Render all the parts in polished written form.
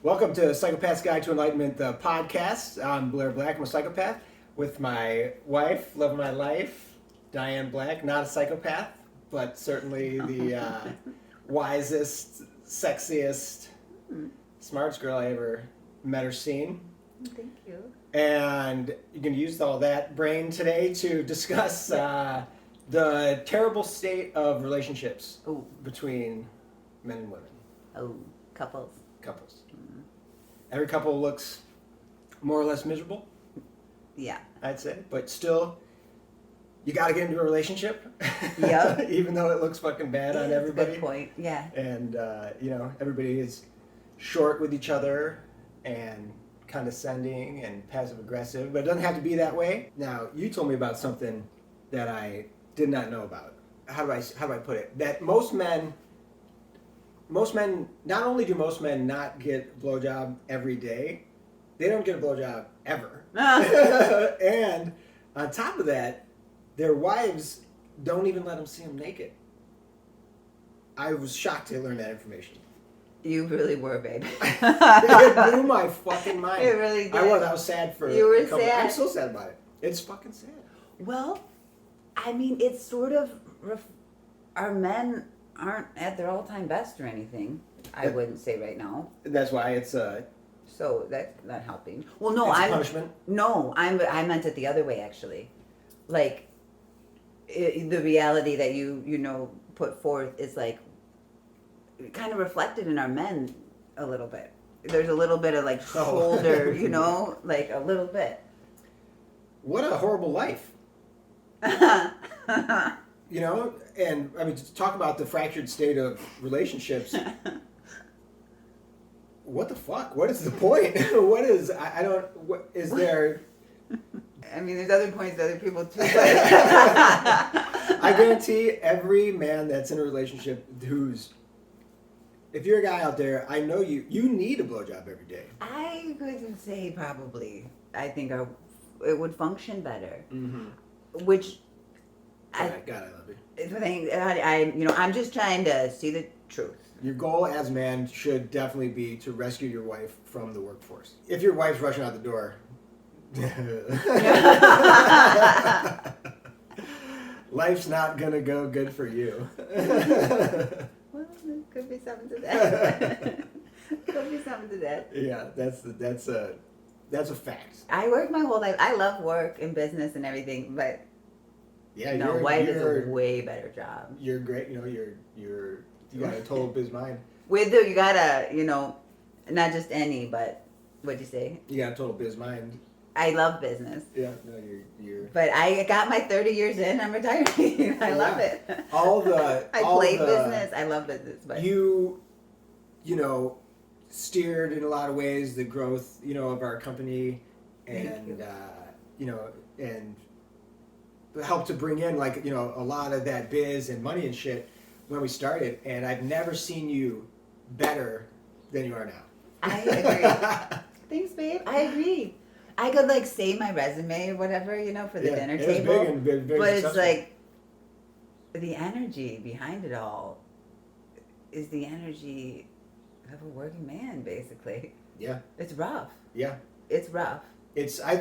Welcome to Psychopath's Guide to Enlightenment, the podcast. I'm Blair Black. I'm a psychopath with my wife, love of my life, Diane Black. Not a psychopath, but certainly the wisest, sexiest, smartest girl I ever met or seen. Thank you. And you're going to use all that brain today to discuss the terrible state of relationships between men and women. Oh, couples. Every couple looks more or less miserable. Yeah. I'd say. But still, you got to get into a relationship. Yep. Even though it looks fucking bad on everybody. Good point. Yeah. And, everybody is short with each other and condescending and passive aggressive. But it doesn't have to be that way. Now, you told me about something that I did not know about. How do I put it? That most men, not only do most men not get a blowjob every day, they don't get a blowjob ever. And on top of that, their wives don't even let them see them naked. I was shocked to learn that information. You really were, babe. It blew my fucking mind. It really did. I was sad for You were a couple. sad? I'm so sad about it. It's fucking sad. Well, I mean, it's sort of... our men aren't at their all-time best or anything. I wouldn't say right now. That's why it's So that's not helping. Well, no, it's punishment. No, I meant it the other way, actually. Like, the reality that you put forth is like kind of reflected in our men a little bit. There's a little bit of like shoulder, like a little bit. What a horrible life. And I mean, to talk about the fractured state of relationships, what the fuck? What is the point? What is there? I mean, there's other points to other people too. But I guarantee every man that's in a relationship if you're a guy out there, I know you need a blowjob every day. I could say probably. I think it would function better. Mm-hmm. Which... God, I love you. I'm just trying to see the truth. Your goal as a man should definitely be to rescue your wife from the workforce. If your wife's rushing out the door, life's not gonna go good for you. Well, there could be something to that. Yeah, that's a fact. I work my whole life. I love work and business and everything, but yeah, wife is a way better job. You're great. You got a total biz mind. You gotta, not just any, but what'd you say? You got a total biz mind. I love business. Yeah, no, you're. But I got my 30 years in. I'm retiring. I love it. I play business. I love business. But you steered in a lot of ways the growth, of our company, and and helped to bring in a lot of that biz and money and shit when we started, and I've never seen you better than you are now. I agree. Thanks, babe. I agree. I could say my resume or whatever, for the dinner table. Big and very but successful. It's the energy behind it all is the energy of a working man, basically. Yeah. It's rough. Yeah. It's rough. It's I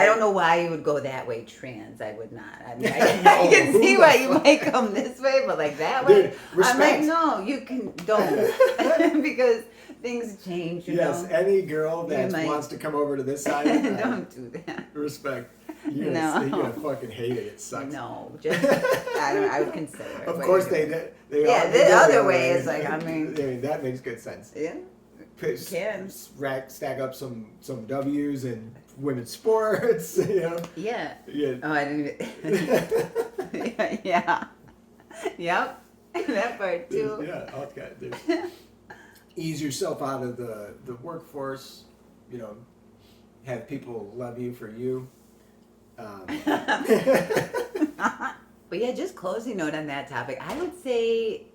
don't know why you would go that way, trans. I would not. I mean, I can see why you might come this way, but that way, dude, respect. I'm no, you don't, because things change. Yes, any girl that wants to come over to this side, don't do that. Respect. You're gonna fucking hate it. It sucks. No, just I would consider it. Of course they the other way is I mean that makes good sense. Yeah. Can stack up some W's in women's sports, Yeah. Yeah. Oh, I didn't even... yeah. Yep. That part too. Yeah, all that, dude. Ease yourself out of the workforce, have people love you for you. But yeah, just closing note on that topic. I would say,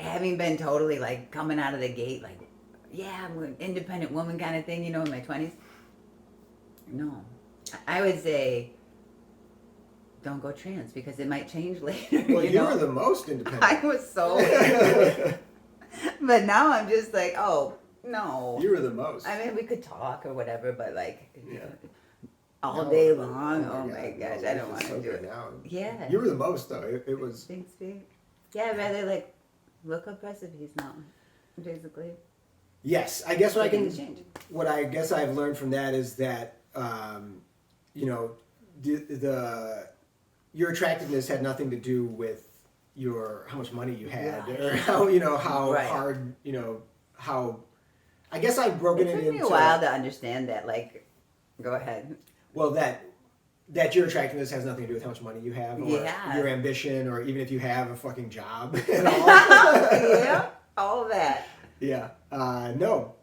having been totally coming out of the gate, I'm an independent woman kind of thing, in my 20s. No, I would say don't go trans because it might change later. Well, you were the most independent. I was so But now I'm just like, oh no. You were the most. I mean, we could talk or whatever, but like Yeah. all No, day long. Oh God, my gosh, no, I don't life want is to so do good it. now. Yeah. You were the most though. It was. Thanks, babe. Yeah, I'd rather like look up recipes now, basically. Yes, I guess what Change. what I guess I've learned from that is that you know the your attractiveness had nothing to do with your how much money you had Right. or how Right. hard how. I guess I've broken It it took me into a while to understand that. Like, go ahead. well that your attractiveness has nothing to do with how much money you have or Yeah. your ambition or even if you have a fucking job. Yeah, all that. Yeah. No.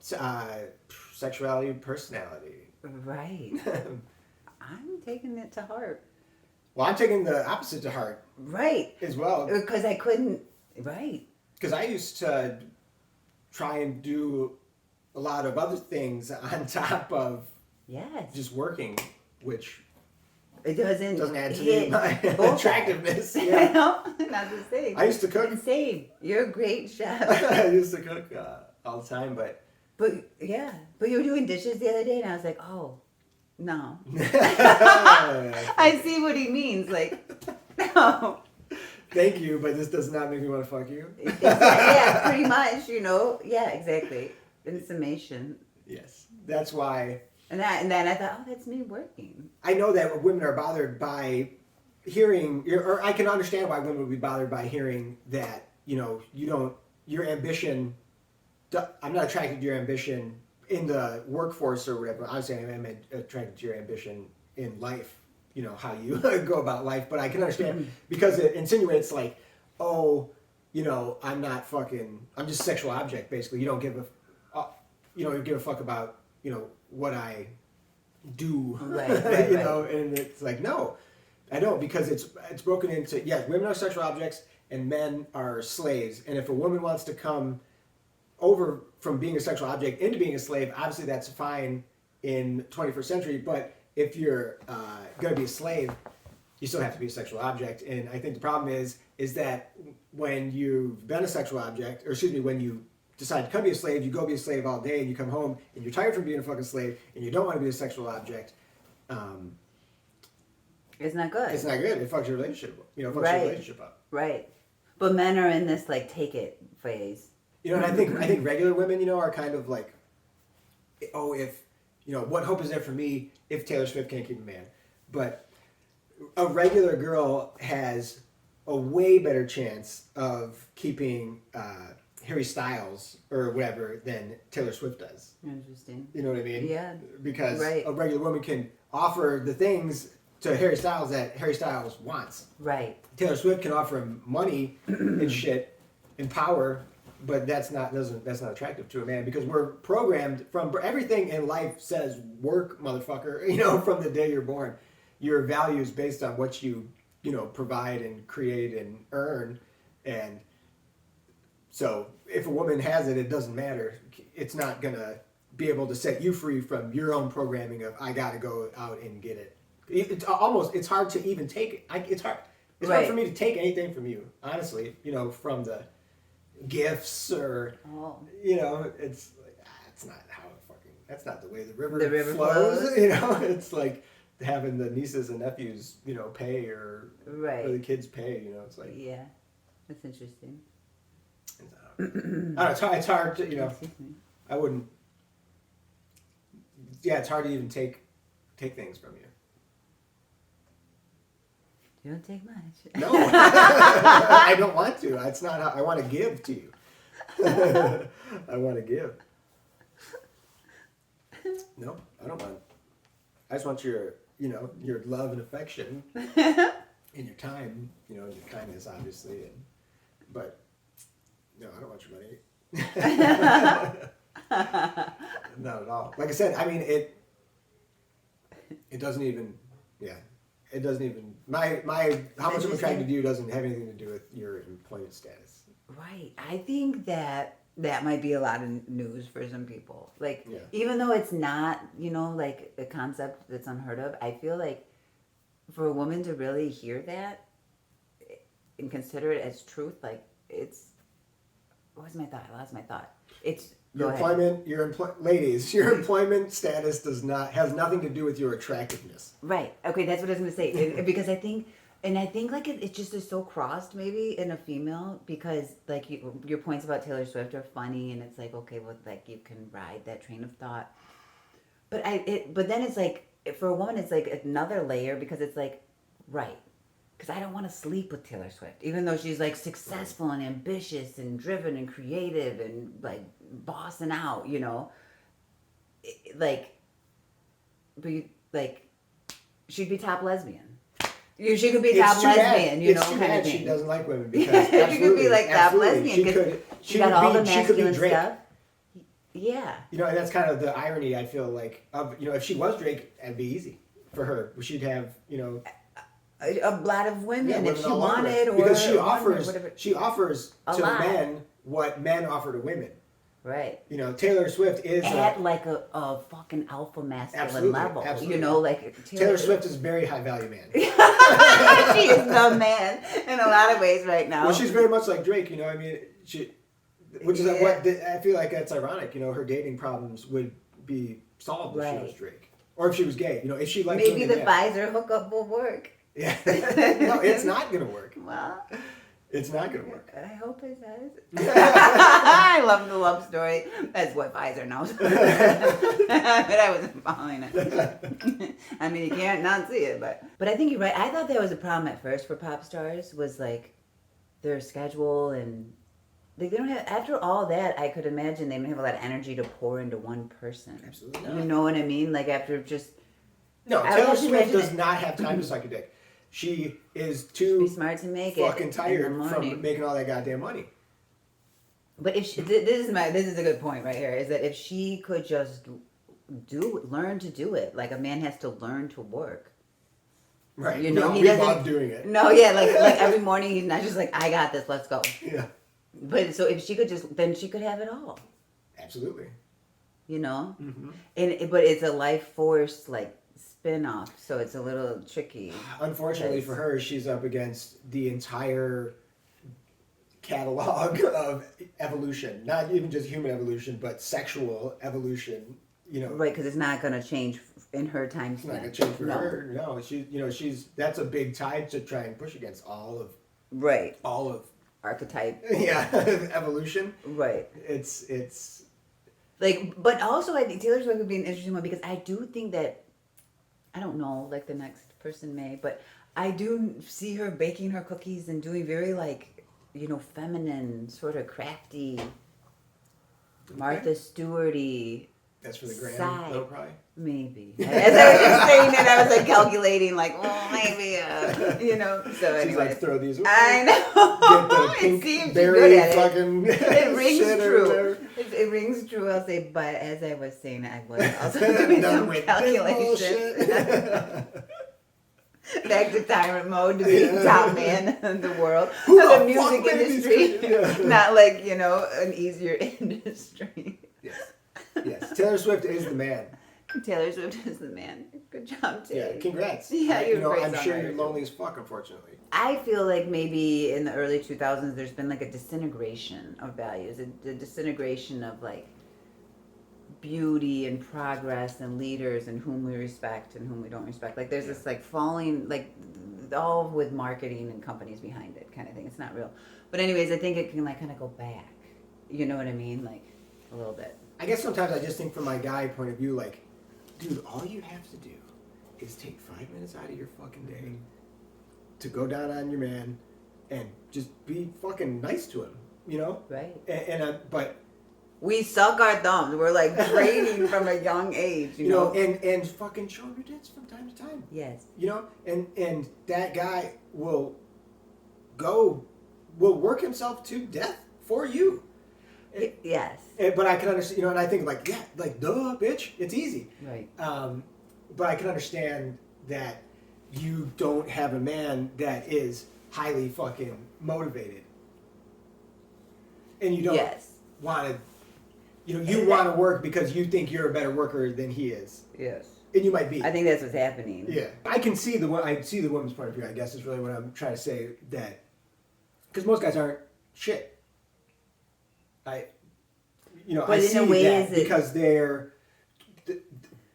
Sexuality, personality. Right. I'm taking it to heart. Well, I'm taking the opposite to heart Right. as well. Because I couldn't. Right. Because I used to try and do a lot of other things on top of Yes. just working, which It doesn't add to hit my both attractiveness. sides. Yeah. No, not the same. I used to cook. Same. You're a great chef. I used to cook all the time, but But yeah, but you were doing dishes the other day, and I was like, oh, no. I see what he means. Like, no. Thank you, but this does not make me want to fuck you. Yeah, pretty much. Yeah, exactly. In summation, Yes, that's why. and then I thought, oh, that's me working. I know that women are bothered by hearing, or I can understand why women would be bothered by hearing that, you don't, your ambition, I'm not attracted to your ambition in the workforce or whatever. Obviously, I'm attracted to your ambition in life, how you go about life. But I can understand because it insinuates like, oh, I'm not fucking, I'm just a sexual object, basically. You don't give a fuck about, what I do, Right. and it's like, no, I don't, because it's broken into, yes, women are sexual objects and men are slaves. And if a woman wants to come over from being a sexual object into being a slave, obviously that's fine in 21st century. But if you're going to be a slave, you still have to be a sexual object. And I think the problem is that when you've been a sexual object, or excuse me, when you decide to come be a slave, you go be a slave all day and you come home and you're tired from being a fucking slave and you don't want to be a sexual object. It's not good. It's not good. It fucks your relationship. Fucks Right. your relationship up. Right. But men are in this like take it phase. And I think regular women, are kind of like, oh, if what hope is there for me if Taylor Swift can't keep a man? But a regular girl has a way better chance of keeping Harry Styles or whatever than Taylor Swift does. Interesting. You know what I mean? Yeah. Because Right. a regular woman can offer the things to Harry Styles that Harry Styles wants. Right. Taylor Swift can offer him money and shit and power, but that's not attractive to a man because we're programmed from everything in life says work, motherfucker. From the day you're born, your value is based on what you provide and create and earn, and so if a woman has it, it doesn't matter. It's not gonna be able to set you free from your own programming of I gotta go out and get it. It's hard to even take it. It's hard for me to take anything from you, honestly. From the gifts or it's like, it's not how that's not the way the river flows. It's like having the nieces and nephews pay or the kids pay. It's like Yeah, that's interesting. I don't know, it's hard to I wouldn't. Yeah, it's hard to even take things from you. You don't take much. No, I don't want to. That's not how I want to give to you. I want to give. No, I don't want. I just want your your love and affection and your time, and your kindness, obviously. But no, I don't want your money. Not at all. Like I said, I mean it doesn't even. Yeah. It doesn't even my how much I'm attracted to you doesn't have anything to do with your employment status. Right. I think that might be a lot of news for some people. Like, Yeah. even though it's not, like a concept that's unheard of, I feel like for a woman to really hear that and consider it as truth, like it's what was my thought? I lost my thought. It's Your employment, ladies, your employment status has nothing to do with your attractiveness. Right. Okay, that's what I was gonna say. Because I think like it just is so crossed maybe in a female because like your points about Taylor Swift are funny and it's like okay, well like you can ride that train of thought. But then it's like for a woman it's like another layer because it's like right. Because I don't want to sleep with Taylor Swift, even though she's like successful and ambitious and driven and creative and like bossing out, you know. She'd be top lesbian. She could be top lesbian, you know, kind of thing. She doesn't like women because she could be like top lesbian because she got all the masculine stuff. Yeah. You know, and that's kind of the irony. I feel like of if she was Drake, it'd be easy for her. She'd have a lot of women if she wanted, or because she offers a to lot. men what men offer to women. Right. You know, Taylor Swift is at like a fucking alpha masculine level. Absolutely. You know, like Taylor Swift is a very high value man. She is the man in a lot of ways right now. Well, she's very much like Drake. You know, I mean, which is what I feel like that's ironic. You know, her dating problems would be solved if she was Drake, or if she was gay. You know, if she liked maybe the Pfizer hookup will work. Yeah. No, it's not gonna work. Well, it's not gonna work. I hope it does. I love the love story. That's what Pfizer knows. But I wasn't following it. I mean, you can't not see it, but I think you're right. I thought that was a problem at first for pop stars was like their schedule and they don't have. After all that, I could imagine they don't have a lot of energy to pour into one person. Absolutely not. You know what I mean? Like after just. No, Taylor Swift does not have time to suck a dick. She is too smart to make fucking tired from making all that goddamn money. But if this is a good point right here, is that if she could just learn to do it, like a man has to learn to work. Right. You know, we love doing it. No, yeah, like every morning he's not just like, I got this, let's go. Yeah. But so if she could then she could have it all. Absolutely. You know? Mm-hmm. But it's a life force, like, spin-off, so it's a little tricky. Unfortunately for her, she's up against the entire catalog of evolution. Not even just human evolution, but sexual evolution. You know, right? Because it's not going to change in her time span. It's not going to change for her. No, that's a big tide to try and push against all of archetype. Yeah, evolution. Right. It's like, but also I think Taylor Swift would be an interesting one because I do think that. I don't know, like the next person may, but I do see her baking her cookies and doing very like, feminine, sort of crafty, Martha Stewart-y. That's for the gram, though, probably? Maybe. As I was just saying it, I was like calculating, like, well, maybe, so anyway. She's like, throw these away. I know. Get the pink it seems berry good at fucking it rings true. It It rings true, I'll say, but as I was saying, I was also doing some calculations. Back to tyrant mode to be top man in the world. Of the music industry. Not like, an easier industry. Yes. Taylor Swift is the man. Taylor Swift is the man. Good job, Taylor. Yeah, congrats. Yeah, I'm sure you're lonely as fuck, unfortunately. I feel like maybe in the early 2000s there's been like a disintegration of values, a disintegration of like beauty and progress and leaders and whom we respect and whom we don't respect. Like there's this like falling, like all with marketing and companies behind it kind of thing. It's not real. But anyways, I think it can like kind of go back. You know what I mean? Like a little bit. I guess sometimes I just think from my guy point of view, like, dude, all you have to do is take 5 minutes out of your fucking day to go down on your man and just be fucking nice to him, Right. But we suck our thumbs. We're like training from a young age, you know? And fucking show him your tits from time to time. Yes. And that guy will work himself to death for you. Yes. But I can understand, and I think like, yeah, like, duh, bitch, it's easy. Right. But I can understand that you don't have a man that is highly fucking motivated. And you don't want to, you want to work because you think you're a better worker than he is. Yes. And you might be. I think that's what's happening. Yeah. I can see the woman's point of view, I guess, is really what I'm trying to say, that, because most guys aren't shit. But I in see a way, that is it- because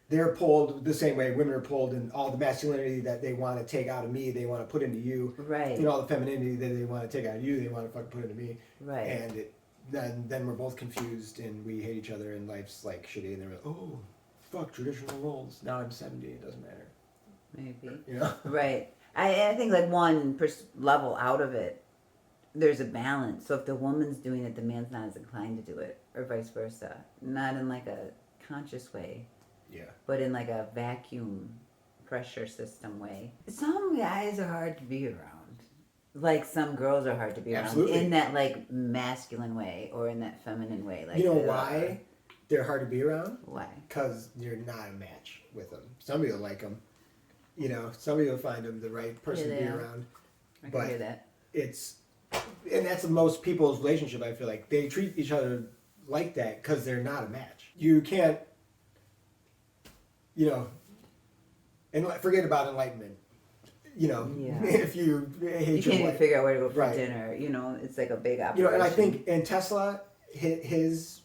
they're pulled the same way women are pulled, and all the masculinity that they want to take out of me, they want to put into you. Right. All the femininity that they want to take out of you, they want to fucking put into me. Right. And then we're both confused and we hate each other and life's like shitty and they're like, oh, fuck traditional roles. Now I'm 70, it doesn't matter. Maybe. Right. I think like one level out of it, there's a balance. So if the woman's doing it, the man's not as inclined to do it, or vice versa. Not in like a conscious way. Yeah. But in like a vacuum pressure system way. Some guys are hard to be around. Like some girls are hard to be around. Absolutely. In that like masculine way or in that feminine way. Like, Why they're hard to be around? Why? Because you're not a match with them. Somebody will like them. Somebody will find them the right person to be around. I can hear that. And that's most people's relationship, I feel like. They treat each other like that because they're not a match. You can't, and forget about enlightenment. If you hate You your can't even wife. figure out where to go for Right. dinner. It's like a big operation. And I think in Tesla, his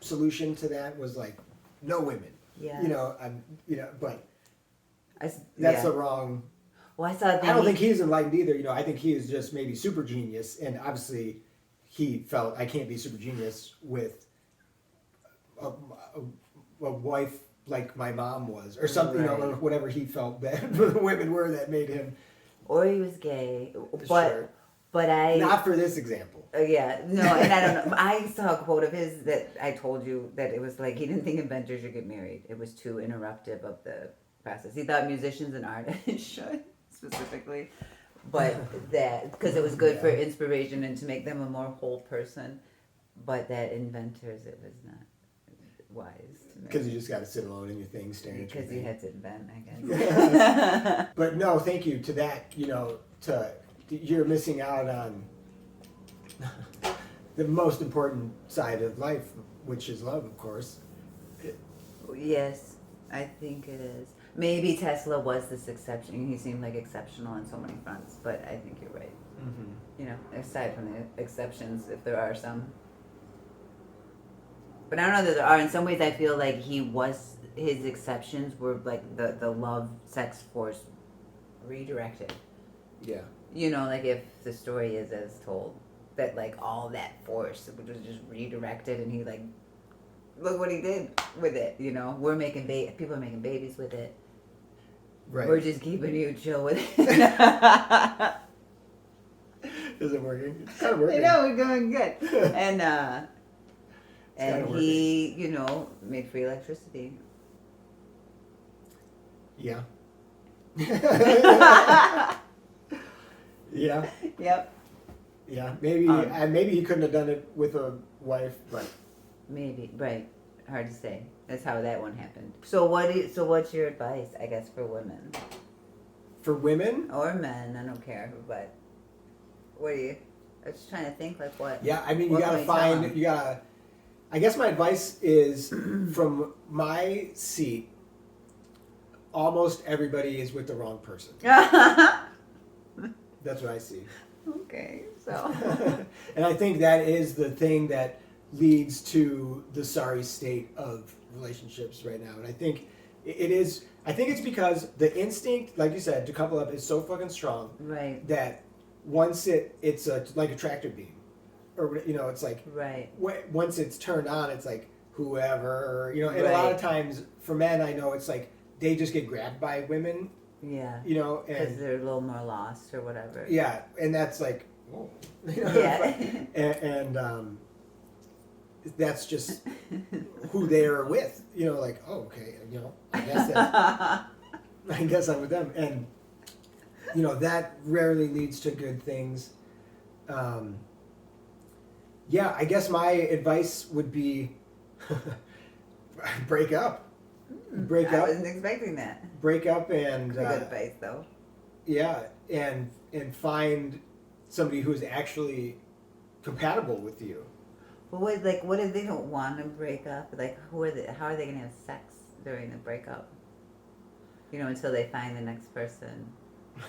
solution to that was like no women. Yeah. But that's the wrong. Well, I saw. I don't think he's enlightened either. I think he is just maybe super genius, and obviously, he felt I can't be super genius with a wife like my mom was, or something, Right. or whatever he felt that women were that made him. Or he was gay, but Sure. but I Not for this example. yeah, no, and I don't know. I saw a quote of his that I told you that it was like he didn't think inventors should get married. It was too interruptive of the process. He thought musicians and artists should specifically, but that because it was good for inspiration and to make them a more whole person. But that inventors, it was not wise to Because you just got to sit alone in your thing, staring at your because you thing. had to invent, I guess. But no, thank you to that. You're missing out on the most important side of life, which is love, of course. Yes, I think it is. Maybe Tesla was this exception. He seemed like exceptional on so many fronts, but I think you're right. Mm-hmm. Aside from the exceptions, if there are some. But I don't know that there are. In some ways, I feel like his exceptions were like the love sex force redirected. Yeah. Like if the story is as told, that like all that force was just redirected and he like, look what he did with it, We're making people are making babies with it. Right. We're just keeping you chill with it. Is it working? It's kind of working. We're doing good. And kinda he, made free electricity. Yeah. Yeah. Yep. Yeah. Maybe maybe he couldn't have done it with a wife, but Maybe, right. Hard to say. That's how that one happened. So what's your advice, I guess, for women? for women, Or men, I don't care, but what do you, I was just trying to think like what. yeah, I mean, What you can gotta we tell find, them? I guess my advice is from my seat, almost everybody is with the wrong person. That's what I see. Okay, so. And I think that is the thing that leads to the sorry state of relationships right now. And I think I think it's because the instinct, like you said, to couple up is so fucking strong Right. that once it's like a tractor beam, or it's like Right. once it's turned on, it's like whoever, and a lot Right. of times for men, I know it's like they just get grabbed by women, Yeah. and Because they're a little more lost or whatever. yeah, and that's like, whoa. Yeah. and that's just who they're with, like, oh, okay, I guess I'm with them, and that rarely leads to good things. Yeah, I guess my advice would be break up. I wasn't expecting that. Break up and Pretty good advice, though. yeah, and find somebody who's actually compatible with you. But what if they don't want to break up? Like, how are they going to have sex during the breakup? Until they find the next person.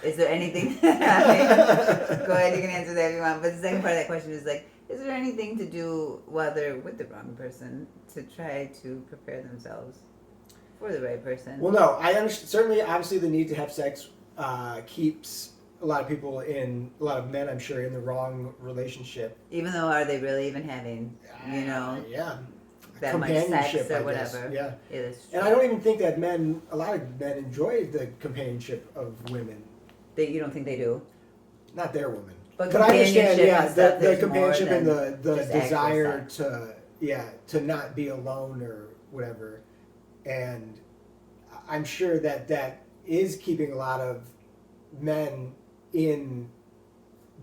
Is there anything? Go ahead, you can answer that if you want. But the second part of that question is like, Is there anything to do while they're with the wrong person to try to prepare themselves for the right person? Well, no, I understand. Certainly, obviously, the need to have sex keeps a lot of people a lot of men, I'm sure, in the wrong relationship. Even though, are they really even having, Yeah. that much sex or whatever? Yeah. That's true. And I don't even think that a lot of men enjoy the companionship of women. You don't think they do? Not their women. But I understand, companionship and stuff, the there's companionship more and the than just actual desire sex. to not be alone or whatever. And I'm sure that is keeping a lot of men in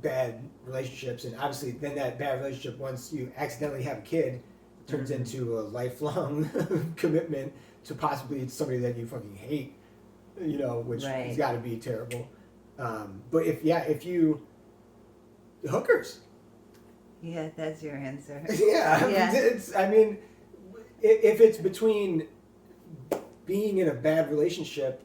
bad relationships, and obviously then that bad relationship, once you accidentally have a kid, turns into a lifelong commitment to possibly somebody that you fucking hate, which has got to be terrible. But if you hookers. Yeah, that's your answer. Yeah. If it's between being in a bad relationship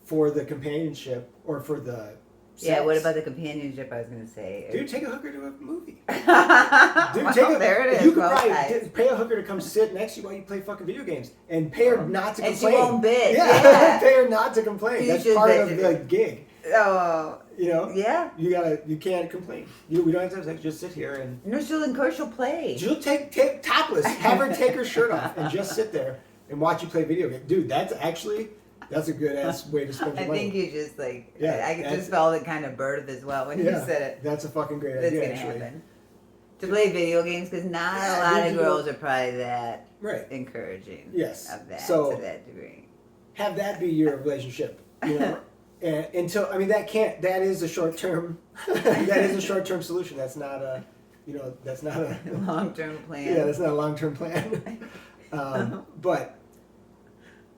for the companionship or for the sex. Yeah, what about the companionship? I was going to say. Dude, take a hooker to a movie. Dude, there it is. You could probably pay a hooker to come sit next to you while you play fucking video games and pay her not to complain. And she won't bitch. Yeah. Pay her not to complain. You That's part of the gig. Oh. Yeah. You can't complain. We don't have to have sex. Just sit here and. No, she'll play. She'll take topless. Have her take her shirt off and just sit there and watch you play video games. Dude, that's a good ass way to spend your money. I think you just I just felt it kind of birthed as well when you said it. That's a fucking great That's idea. That's gonna happen. To play video games, because not a lot of girls are probably that encouraging. Yes. Of that to that degree. Have that be your relationship, And until that is a short term solution. That's not a long term plan. Yeah, that's not a long term plan. But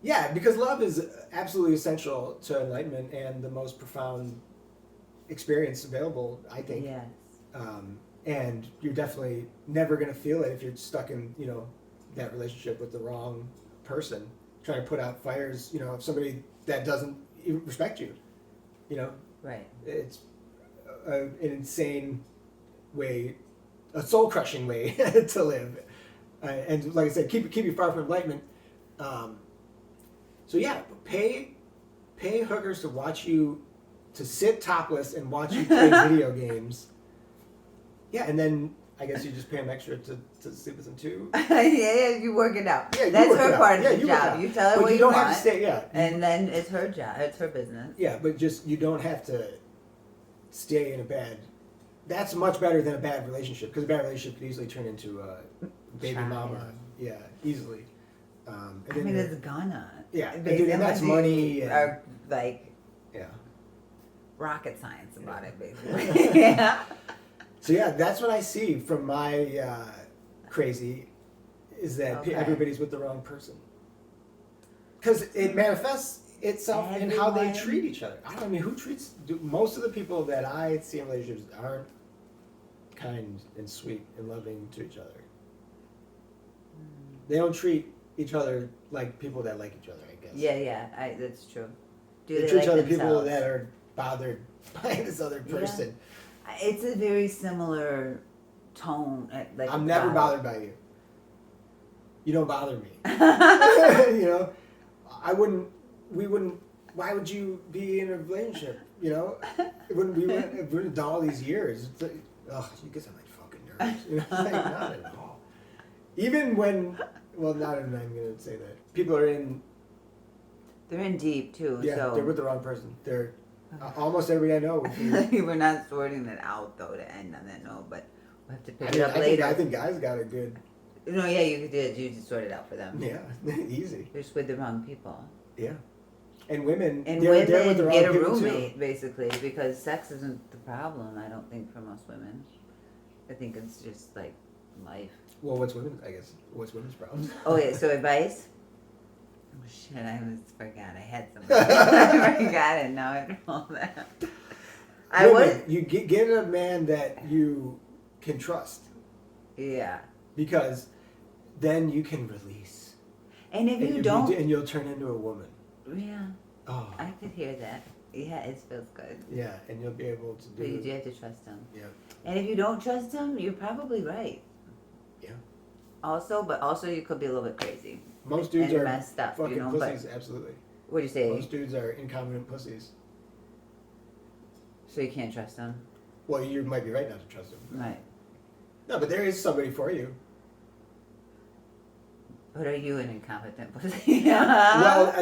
yeah, because love is absolutely essential to enlightenment and the most profound experience available, I think. Yes. And you're definitely never going to feel it if you're stuck in, that relationship with the wrong person, trying to put out fires, of somebody that doesn't even respect you, Right. It's an insane way, a soul-crushing way to live. And like I said, keep you far from enlightenment. So yeah, pay hookers to watch you, to sit topless and watch you play video games. Yeah, and then I guess you just pay them extra to sleep with them too. Yeah, you work it out. Yeah, that's her part of the job. You tell her what you want. Have to stay, and then it's her job. It's her business. Yeah, but you don't have to stay in a bad. That's much better than a bad relationship, because a bad relationship could easily turn into a baby mama. Yeah, easily. It's gonna. Yeah, and that's money. Are rocket science about it, basically. Yeah. So yeah, that's what I see from my crazy, is that everybody's with the wrong person. Because it manifests itself in how they treat each other. Most of the people that I see in relationships aren't kind and sweet and loving to each other. They don't treat each other like people that like each other, I guess. Yeah, that's true. They treat each other people that are bothered by this other person. Yeah. It's a very similar tone. I'm never bothered by you. You don't bother me. We wouldn't, why would you be in a relationship, We wouldn't have done all these years. It's like, you guys are like fucking nerds. Not at all. Even when, I'm going to say that. People are they're in deep too. Yeah, so. they're with the wrong person. They're almost everybody I know would be. We're not sorting it out though to end on that note, but we'll have to pick it up later. I think guys got a good. No, yeah, you did. You just sort it out for them. Yeah, easy. They're just with the wrong people. Yeah, and women. They're with the wrong get a roommate too. Basically, because sex isn't the problem. I don't think for most women. I think it's just like life. Well, what's women's problem? Oh yeah, so advice. Oh shit! I almost forgot. I had something. I forgot it. Now I know that. You get a man that you can trust. Yeah. Because then you can release. And if you don't, and you'll turn into a woman. Yeah. Oh. I could hear that. Yeah, it feels good. Yeah, and you'll be able to do. But you do have to trust them. Yeah. And if you don't trust them, you're probably right. Yeah. But also you could be a little bit crazy. Most dudes and are messed up, fucking you know, pussies. Absolutely. What do you say? Most dudes are incompetent pussies. So you can't trust them. Well, you might be right not to trust them. Right. No, but there is somebody for you. But are you an incompetent pussy? Well,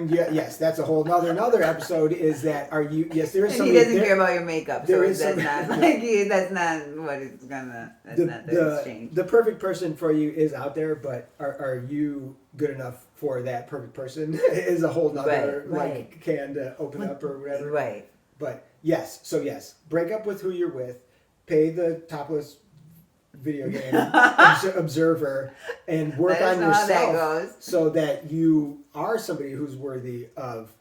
yes, that's a whole another episode. Is that are you? Yes, there is And somebody. he doesn't care about your makeup, so that's not that's not what it's gonna. That's not the exchange. The perfect person for you is out there, but are you good enough for that perfect person? Is a whole nother like can to open up or whatever. Right. But yes, break up with who you're with, pay the topless video game observer, and work on yourself so that you are somebody who's worthy of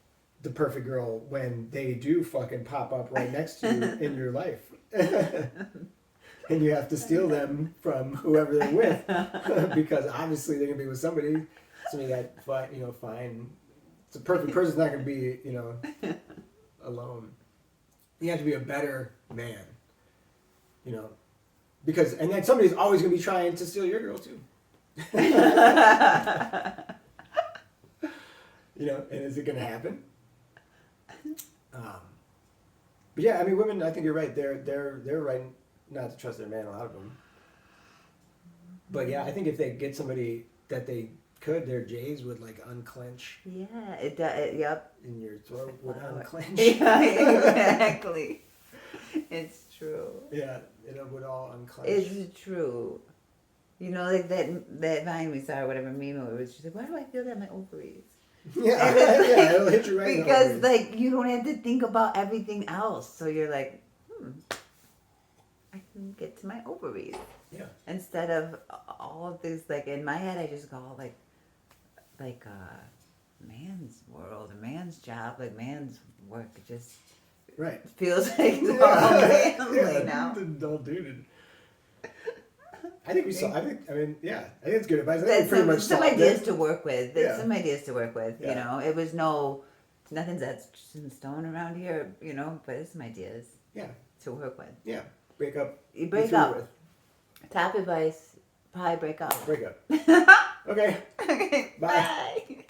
the perfect girl when they do fucking pop up right next to you in your life. And you have to steal them from whoever they're with because obviously they're gonna be with somebody that fine. It's a perfect person's not gonna be alone. You have to be a better man, because and then somebody's always gonna be trying to steal your girl too. And is it gonna happen? But yeah, I mean, women. I think you're right. They're right not to trust their man. A lot of them. But yeah, I think if they get somebody that they could, their J's would like unclench. Yeah, it does. Yep. In your throat would unclench. Yeah, exactly. It's true. Yeah, it would all unclench. It's true. Like that Vine we saw, or whatever meme it was. She's like, "Why do I feel that in my ovaries?" Yeah, it'll hit you right. Because you don't have to think about everything else. So you're like, I can get to my ovaries. Yeah. Instead of all of this, in my head, I just call man's world, a man's job, man's work. It just feels like it's all manly now. Adult dude. I think we saw. I think it's good advice. I think pretty much some ideas to work with. Yeah. Some ideas to work with. Yeah. It was nothing's that's in stone around here. But it's some ideas. Yeah. To work with. Yeah. Break up. You break up. Top advice: probably break up. Break up. Okay. Okay. Bye. Bye.